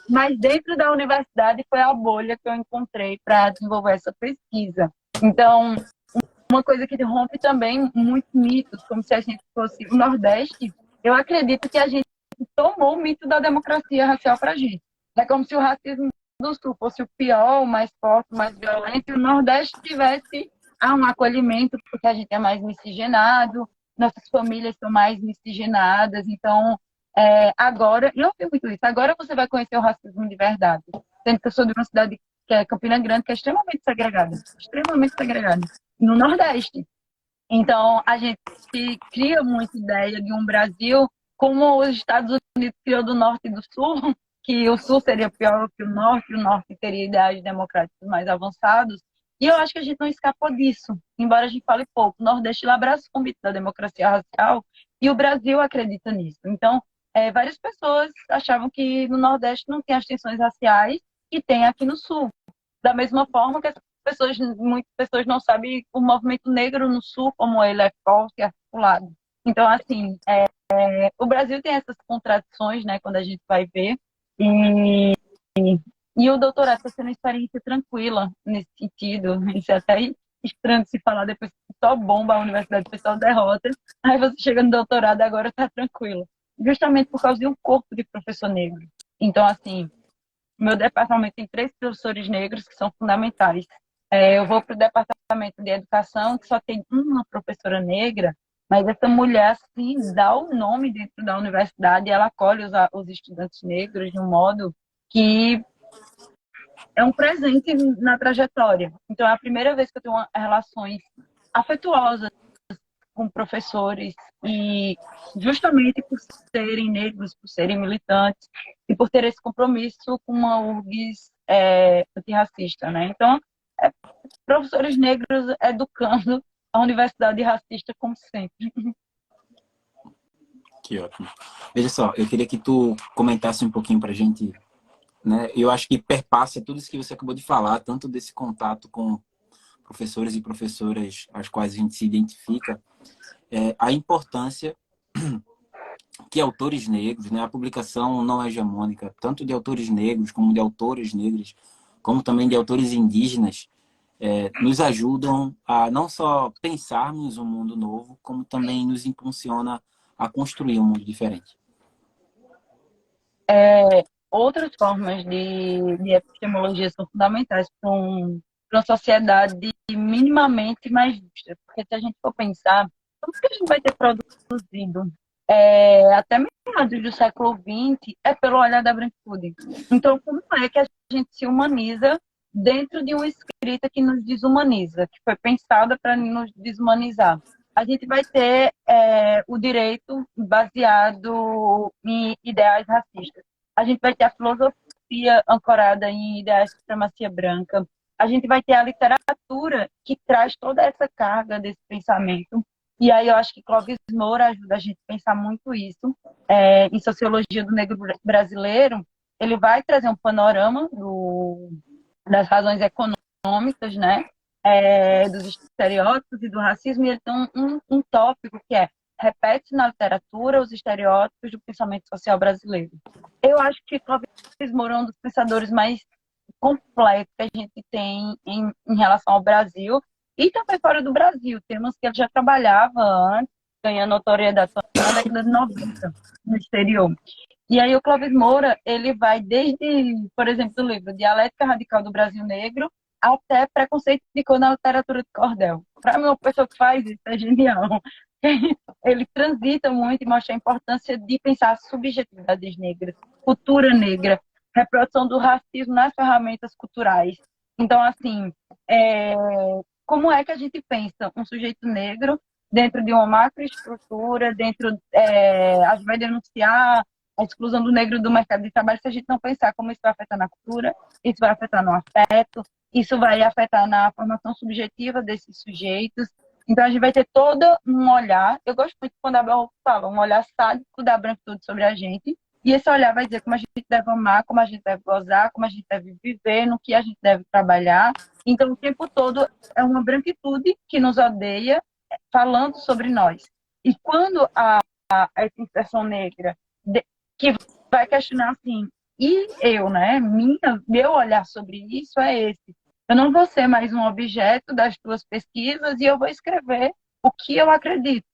Mas dentro da universidade foi a bolha que eu encontrei para desenvolver essa pesquisa. Então, uma coisa que rompe também muitos mitos, como se a gente fosse o Nordeste, eu acredito que a gente tomou o mito da democracia racial para a gente. É como se o racismo do Sul fosse o pior, o mais forte, o mais violento, e o Nordeste tivesse um acolhimento, porque a gente é mais miscigenado, nossas famílias são mais miscigenadas, então agora, e eu ouvi muito isso, agora você vai conhecer o racismo de verdade. Sendo que eu sou de uma cidade que é Campina Grande, que é extremamente segregada, no Nordeste. Então, a gente cria muita ideia de um Brasil como os Estados Unidos criou do Norte e do Sul, que o Sul seria pior que o Norte teria ideais democráticos mais avançados. E eu acho que a gente não escapou disso, embora a gente fale pouco. O Nordeste abraça o mito da democracia racial e o Brasil acredita nisso. Então, várias pessoas achavam que no Nordeste não tem as tensões raciais que tem aqui no Sul. Da mesma forma que muitas pessoas não sabem o movimento negro no Sul, como ele é forte e articulado. Então, assim, o Brasil tem essas contradições, né, quando a gente vai ver, e, e o doutorado está sendo uma experiência tranquila nesse sentido. Isso é até estranho de se falar depois que só bomba a universidade, o pessoal derrota, aí você chega no doutorado e agora está tranquilo. Justamente por causa de um corpo de professor negro. Então, assim, meu departamento tem 3 professores negros que são fundamentais. Eu vou para o departamento de educação, que só tem uma professora negra, mas essa mulher, assim, dá o nome dentro da universidade, ela acolhe os estudantes negros de um modo que é um presente na trajetória. Então, é a primeira vez que eu tenho relações afetuosas com professores e justamente por serem negros, por serem militantes e por ter esse compromisso com uma URGS antirracista, né? Então, professores negros educando a universidade racista como sempre. Que ótimo. Veja só, eu queria que tu comentasse um pouquinho pra gente, né? Eu acho que perpassa tudo isso que você acabou de falar, tanto desse contato com professores e professoras às quais a gente se identifica, a importância que autores negros, né, a publicação não hegemônica, tanto de autores negros como de autoras negras, como também de autores indígenas, nos ajudam a não só pensarmos um mundo novo, como também nos impulsiona a construir um mundo diferente. Outras formas de epistemologia são fundamentais para uma sociedade minimamente mais justa. Porque se a gente for pensar, tudo que a gente vai ter produzido até meados do século XX é pelo olhar da branquitude. Então, como é que a gente se humaniza dentro de uma escrita que nos desumaniza, que foi pensada para nos desumanizar? A gente vai ter o direito baseado em ideais racistas. A gente vai ter a filosofia ancorada em ideais de supremacia branca. A gente vai ter a literatura que traz toda essa carga desse pensamento. E aí eu acho que Clóvis Moura ajuda a gente a pensar muito isso. Em Sociologia do Negro Brasileiro, ele vai trazer um panorama das razões econômicas, né? Dos estereótipos e do racismo, e ele tem um tópico que repete na literatura os estereótipos do pensamento social brasileiro. Eu acho que Clóvis Moura é um dos pensadores mais completos que a gente tem em relação ao Brasil e também fora do Brasil. Temos que ele já trabalhava antes, ganhando notoriedade na década de 90 no exterior. E aí o Clóvis Moura, ele vai desde, por exemplo, do livro Dialética Radical do Brasil Negro até Preconceito de Cor na literatura de cordel. Para mim, uma pessoa que faz isso é genial. Ele transita muito e mostra a importância de pensar subjetividades negras, cultura negra, reprodução do racismo nas ferramentas culturais. Então, assim, como é que a gente pensa um sujeito negro dentro de uma macroestrutura, a gente vai denunciar a exclusão do negro do mercado de trabalho se a gente não pensar como isso vai afetar na cultura, isso vai afetar no afeto, isso vai afetar na formação subjetiva desses sujeitos. Então, a gente vai ter todo um olhar, eu gosto muito quando a Bell fala, um olhar sádico da branquitude sobre a gente, e esse olhar vai dizer como a gente deve amar, como a gente deve gozar, como a gente deve viver, no que a gente deve trabalhar. Então, o tempo todo é uma branquitude que nos odeia, falando sobre nós. E quando essa inserção negra que vai questionar assim, e eu, né? Meu olhar sobre isso é esse. Eu não vou ser mais um objeto das tuas pesquisas e eu vou escrever o que eu acredito.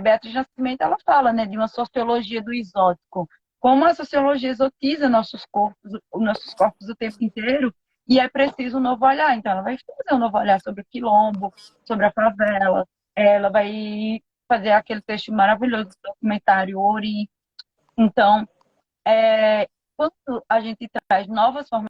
Beatriz Nascimento, ela fala, né, de uma sociologia do exótico. Como a sociologia exotiza nossos corpos o tempo inteiro, e é preciso um novo olhar. Então, ela vai fazer um novo olhar sobre o quilombo, sobre a favela, ela vai fazer aquele texto maravilhoso do documentário Ori. Então, quando a gente traz novas formas.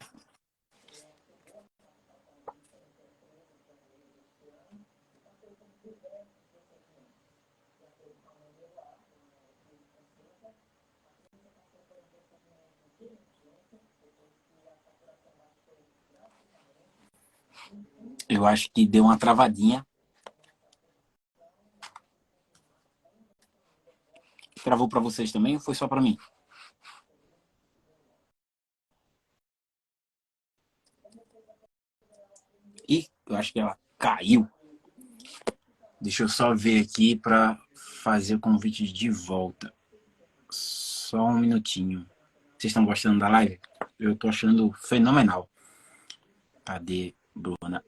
Eu acho que deu uma travadinha. Travou para vocês também ou foi só para mim? Ih, eu acho que ela caiu. Deixa eu só ver aqui para fazer o convite de volta. Só um minutinho. Vocês estão gostando da live? Eu tô achando fenomenal. Cadê, Bruna?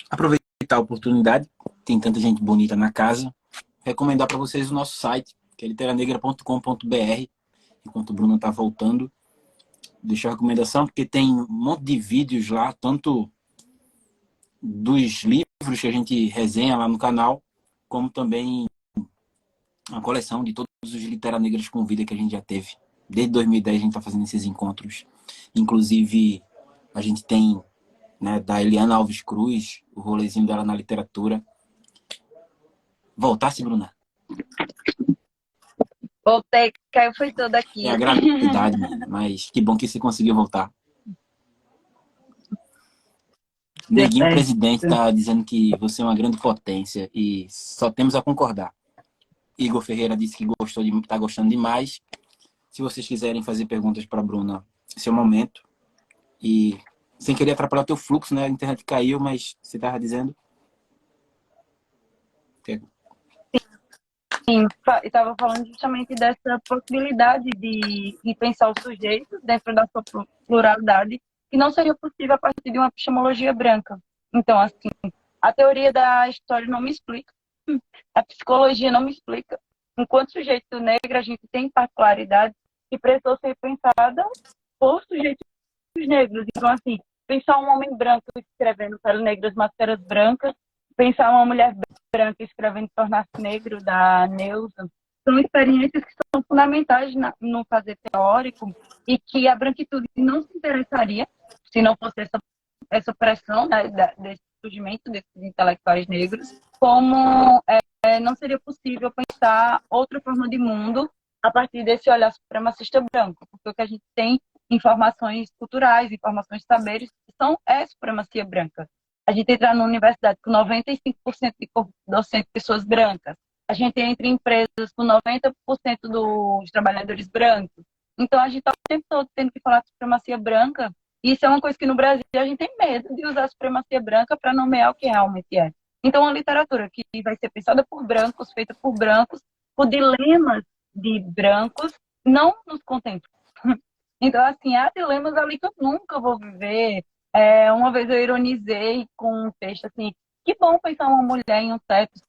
Aproveitar a oportunidade, tem tanta gente bonita na casa, recomendar para vocês o nosso site, que é literanegra.com.br. Enquanto o Bruno está voltando, deixar a recomendação, porque tem um monte de vídeos lá, tanto dos livros que a gente resenha lá no canal, como também uma coleção de todos os Literanegras com vida que a gente já teve. Desde 2010 a gente está fazendo esses encontros. Inclusive, a gente tem, né, da Eliana Alves Cruz, o rolezinho dela na literatura. Voltasse, Bruna? Voltei, caiu foi toda É aqui. a gravidade, mas que bom que você conseguiu voltar. Neguinho presidente está dizendo que você é uma grande potência e só temos a concordar. Igor Ferreira disse que está gostando demais. Se vocês quiserem fazer perguntas para a Bruna, esse é o momento. E sem querer atrapalhar o teu fluxo, né? A internet caiu, mas você estava dizendo... Sim, estava falando justamente dessa possibilidade de pensar o sujeito dentro da sua pluralidade, que não seria possível a partir de uma epistemologia branca. Então, assim, a teoria da história não me explica, a psicologia não me explica. Enquanto sujeito negro, a gente tem particularidades que precisam ser pensadas por sujeitos negros. Então, assim, pensar um homem branco escrevendo Peles Negras, Máscaras Brancas, pensar uma mulher branca escrevendo Tornar-se Negro, da Neuza, são experiências que são fundamentais no fazer teórico e que a branquitude não se interessaria se não fosse essa pressão, né, desse surgimento desses intelectuais negros, como não seria possível pensar outra forma de mundo a partir desse olhar supremacista branco, porque o que a gente tem informações culturais, informações de saberes, supremacia branca. A gente entra na universidade com 95% de corpo docente de pessoas brancas. A gente entra em empresas com 90% dos trabalhadores brancos. Então, a gente está o tempo todo tendo que falar de supremacia branca. E isso é uma coisa que no Brasil a gente tem medo de usar a supremacia branca para nomear o que realmente é. Então, a literatura que vai ser pensada por brancos, feita por brancos, por dilemas de brancos, não nos contempla. Então, assim, há dilemas ali que eu nunca vou viver. Uma vez eu ironizei com um texto assim, que bom pensar uma mulher em um teto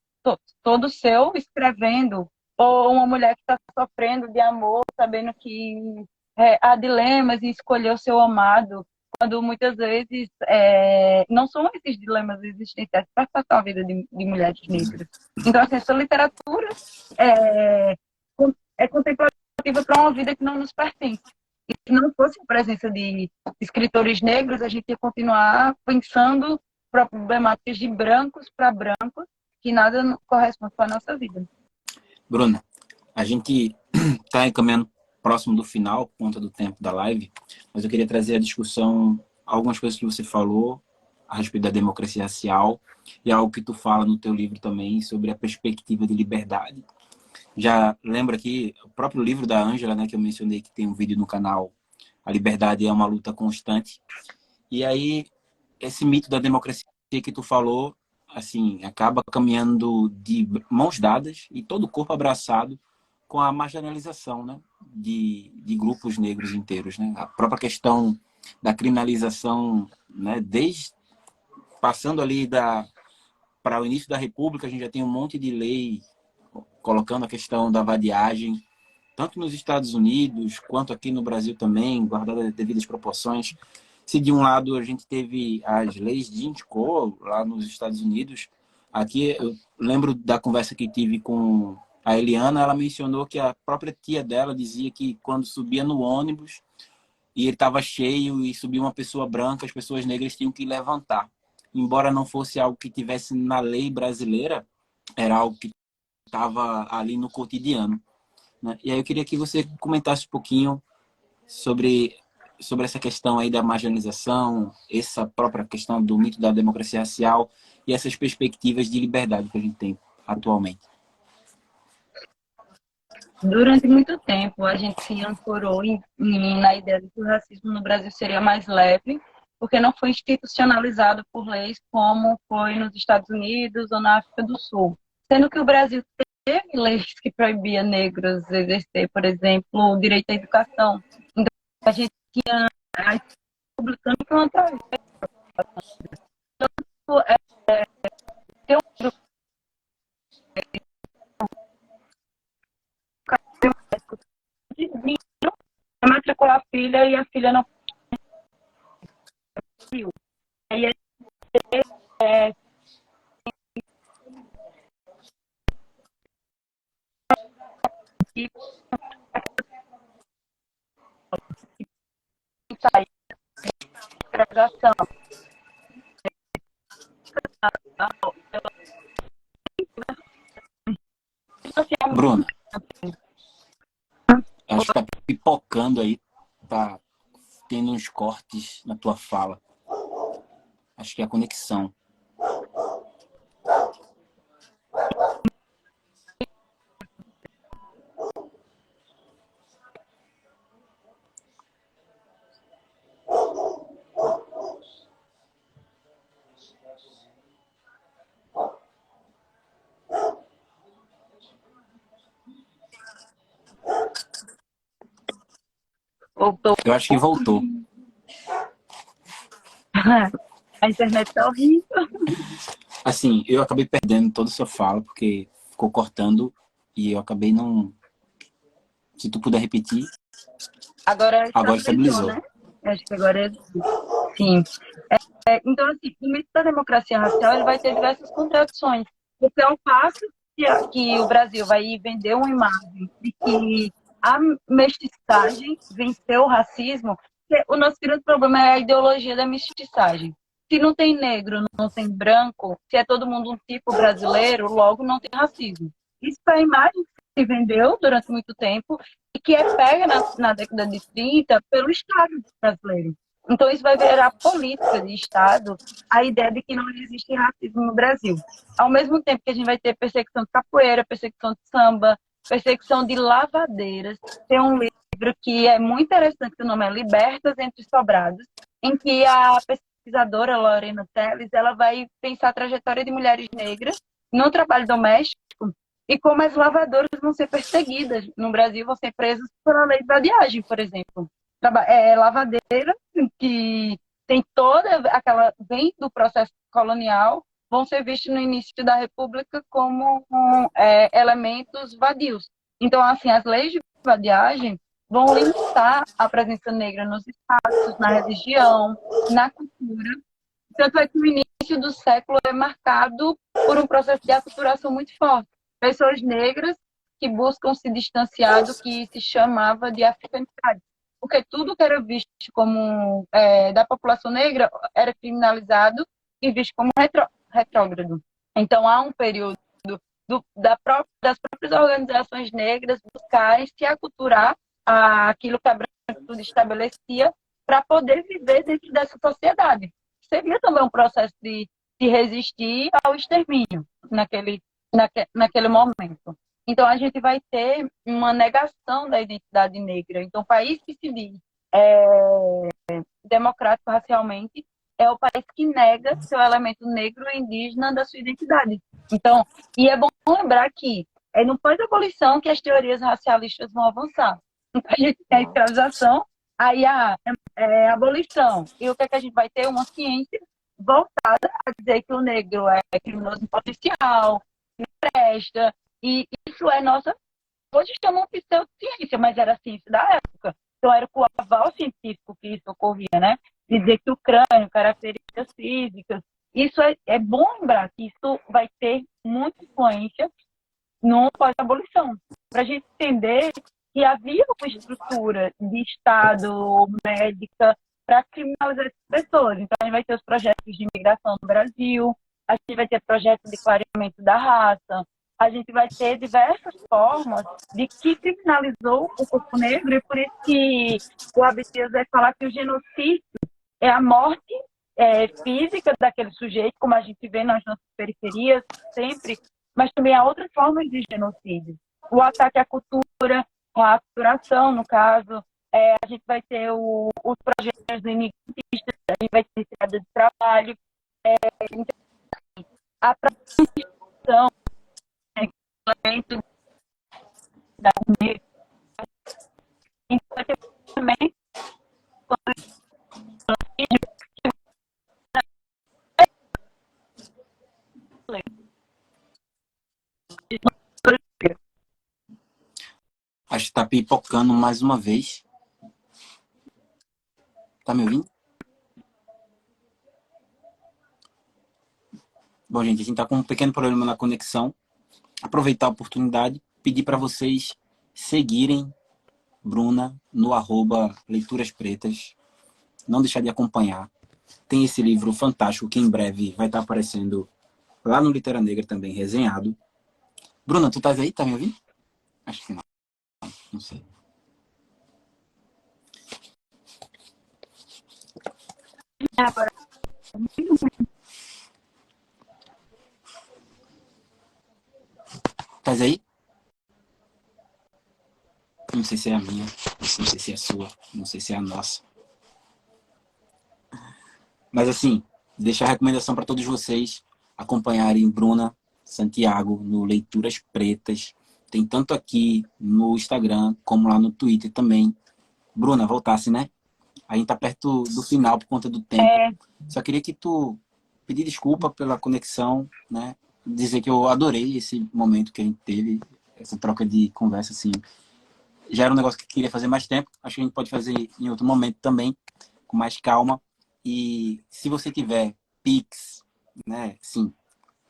todo seu escrevendo, ou uma mulher que está sofrendo de amor, sabendo que há dilemas em escolher o seu amado, quando muitas vezes não são esses dilemas existenciais para tratar a vida de mulheres negras. Então, assim, essa literatura é contemplativa para uma vida que não nos pertence. E se não fosse a presença de escritores negros, a gente ia continuar pensando problemáticas de brancos para brancos, que nada corresponde com a nossa vida. Bruna, a gente está encaminhando próximo do final, por conta do tempo da live, mas eu queria trazer a discussão, algumas coisas que você falou a respeito da democracia racial e algo que tu fala no teu livro também sobre a perspectiva de liberdade. Já lembra aqui o próprio livro da Ângela, né, que eu mencionei, que tem um vídeo no canal a liberdade é uma luta constante. E aí, esse mito da democracia que tu falou, assim, acaba caminhando de mãos dadas e todo o corpo abraçado com a marginalização, né, de grupos negros inteiros, né? A própria questão da criminalização, né, desde passando ali para o início da República, a gente já tem um monte de lei colocando a questão da vadiagem, tanto nos Estados Unidos quanto aqui no Brasil também, guardadas as devidas proporções. Se de um lado a gente teve as leis de Jim Crow lá nos Estados Unidos, aqui eu lembro da conversa que tive com a Eliana, ela mencionou que a própria tia dela dizia que quando subia no ônibus e ele estava cheio e subia uma pessoa branca, as pessoas negras tinham que levantar. Embora não fosse algo que tivesse na lei brasileira, era algo que estava ali no cotidiano, né? E aí eu queria que você comentasse um pouquinho sobre essa questão aí da marginalização, essa própria questão do mito da democracia racial e essas perspectivas de liberdade que a gente tem atualmente. Durante muito tempo, a gente se ancorou na ideia de que o racismo no Brasil seria mais leve, porque não foi institucionalizado por leis como foi nos Estados Unidos ou na África do Sul. Sendo que o Brasil teve leis que proibiam negros exercer, por exemplo, o direito à educação. Então, a gente tinha a republicana contra isso. Tem um grupo de dinheiro para matricular a filha e a filha não conseguiu. Aí é, sair da graduação. Bruna, acho que tá pipocando aí, tá tendo uns cortes na tua fala. Acho que é a conexão. Voltou. Eu acho que voltou. A internet tá horrível. Assim, eu acabei perdendo toda a sua fala, porque ficou cortando e eu acabei não... Se tu puder repetir, Agora agora estabilizou, estabilizou. né? Acho que agora é. Sim. Então, assim, o mito da democracia racial ele vai ter diversas contradições. Porque ao passo que o Brasil vai vender uma imagem de que a mestiçagem venceu o racismo, o nosso grande problema é a ideologia da mestiçagem. Se não tem negro, não tem branco, se é todo mundo um tipo brasileiro, logo não tem racismo. Isso é a imagem que se vendeu durante muito tempo e que é pega na década de 30 pelo Estado brasileiro. Então, isso vai virar política de Estado, a ideia de que não existe racismo no Brasil. Ao mesmo tempo que a gente vai ter perseguição de capoeira, perseguição de samba, perseguição de lavadeiras. Tem um livro que é muito interessante, que o nome é Libertas entre Sobrados, em que a pesquisadora Lorena Telles ela vai pensar a trajetória de mulheres negras no trabalho doméstico e como as lavadoras vão ser perseguidas no Brasil, vão ser presas pela lei de vadiagem, por exemplo. Lavadeira que tem toda aquela vem do processo colonial, vão ser vistos no início da República como elementos vadios. Então, assim, as leis de vadiagem vão limitar a presença negra nos espaços, na religião, na cultura. Tanto é que o início do século é marcado por um processo de aculturação muito forte. Pessoas negras que buscam se distanciar do que se chamava de africanidade. Porque tudo que era visto como da população negra era criminalizado e visto como retrógrado. Então, há um período das próprias organizações negras buscarem se aculturar aquilo que a branquitude estabelecia para poder viver dentro dessa sociedade. Seria também um processo de resistir ao extermínio naquele momento. Então, a gente vai ter uma negação da identidade negra. Então, o país que se diz democrático racialmente, é o país que nega seu elemento negro e indígena da sua identidade. Então, e é bom lembrar que é no pós-abolição que as teorias racialistas vão avançar. Então, a gente tem a escravização, aí a abolição. E o que é que a gente vai ter? Uma ciência voltada a dizer que o negro é criminoso em potencial, presta, e isso é nossa, hoje chamam de pseudociência, mas era a ciência da época. Então era com o aval científico que isso ocorria, né? Dizer que o crânio, características físicas, isso é bom lembrar que isso vai ter muita influência no pós-abolição, para a gente entender que havia uma estrutura de Estado, médica, para criminalizar essas pessoas. Então, a gente vai ter os projetos de imigração no Brasil, a gente vai ter projetos de clareamento da raça, a gente vai ter diversas formas de que criminalizou o corpo negro, e por isso que o Abdias vai falar que o genocídio é a morte física daquele sujeito, como a gente vê nas nossas periferias sempre, mas também há outras formas de genocídio. O ataque à cultura, a acculturação, no caso, a gente vai ter os projetos imigrantistas, a gente vai ter estrada de trabalho, a prostituição, da negro. Então, vai ter também Acho que tá pipocando mais uma vez. Tá me ouvindo? Bom, gente, a gente tá com um pequeno problema na conexão. Aproveitar a oportunidade, pedir para vocês seguirem Bruna no @Leituras Pretas. Não deixar de acompanhar. Tem esse livro fantástico que em breve vai estar aparecendo lá no Litera Negra também, resenhado. Bruna, tu estás aí? Tá me ouvindo? Acho que não. Não sei. Estás aí? Não sei se é a minha, não sei se é a sua, não sei se é a nossa. Mas assim, deixa a recomendação para todos vocês acompanharem Bruna Santiago no Leituras Pretas. Tem tanto aqui no Instagram como lá no Twitter também. Bruna, voltasse, né? A gente tá perto do final por conta do tempo. Só queria que tu pedir desculpa pela conexão, né? Dizer que eu adorei esse momento que a gente teve, essa troca de conversa, assim. Já era um negócio que eu queria fazer mais tempo. Acho que a gente pode fazer em outro momento também, com mais calma. E se você tiver Pix, né? Sim,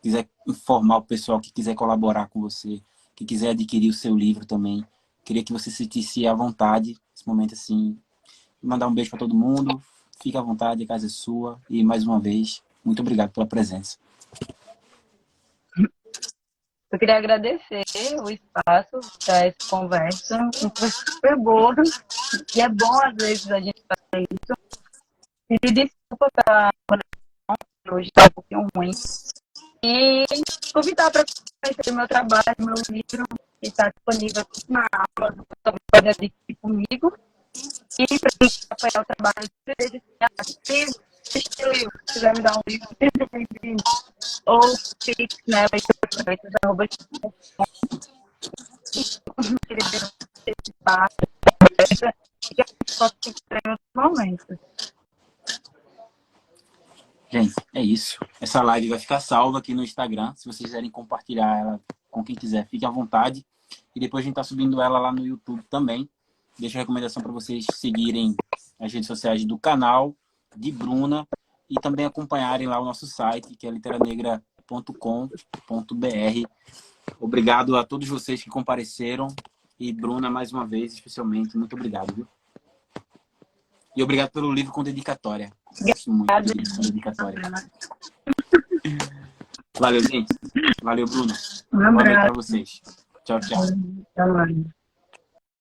quiser informar o pessoal que quiser colaborar com você, que quiser adquirir o seu livro também, queria que você se sentisse à vontade nesse momento, assim. Mandar um beijo para todo mundo. Fique à vontade, a casa é sua. E mais uma vez, muito obrigado pela presença. Eu queria agradecer o espaço para essa conversa, uma conversa super boa, e é bom às vezes a gente fazer isso. Pedir desculpa pela conexão, hoje está um pouquinho ruim. E convidar para conhecer o meu trabalho, meu livro, que está disponível na Amazon, pode adquirir comigo. E para quem apoiar o trabalho, se quiser me dar um livro, seja bem-vindo. Ou Pix, né? Gente, é isso. Essa live vai ficar salva aqui no Instagram. Se vocês quiserem compartilhar ela com quem quiser, fique à vontade. E depois a gente está subindo ela lá no YouTube também. Deixo a recomendação para vocês seguirem as redes sociais do canal, de Bruna, e também acompanharem lá o nosso site, que é literanegra.com.br. Obrigado a todos vocês que compareceram. E Bruna, mais uma vez, especialmente, muito obrigado, viu? E obrigado pelo livro com dedicatória. Gosto muito de livro com dedicatória. Valeu, gente. Valeu, Bruna. Boa noite para vocês. Tchau, tchau.